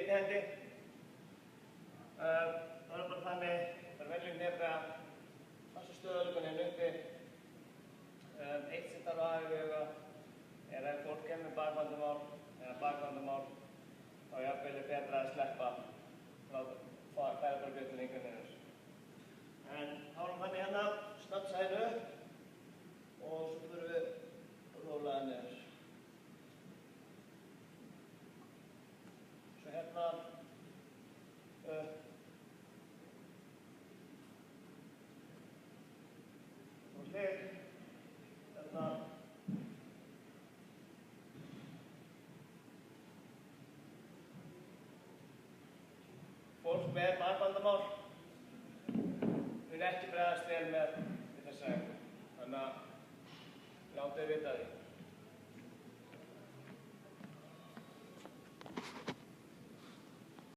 beinni hendi. Það er bara þannig, það er velum nefna passa stöðuleikaninn uppi. Eitt sem þarf að hafa í huga er ef fólk kemur með bakvandamál, þá jafnvel er betra að sleppa færa bara bjöllun yngur niður. En þá erum þannig hérna, snabbt upp og svo fyrir við rólega niður. Svo hérna upp og hlið, hérna. Fólk með bakvandamál mun ekki bregðast vel með þessa æfingu, þannig að látið vita því.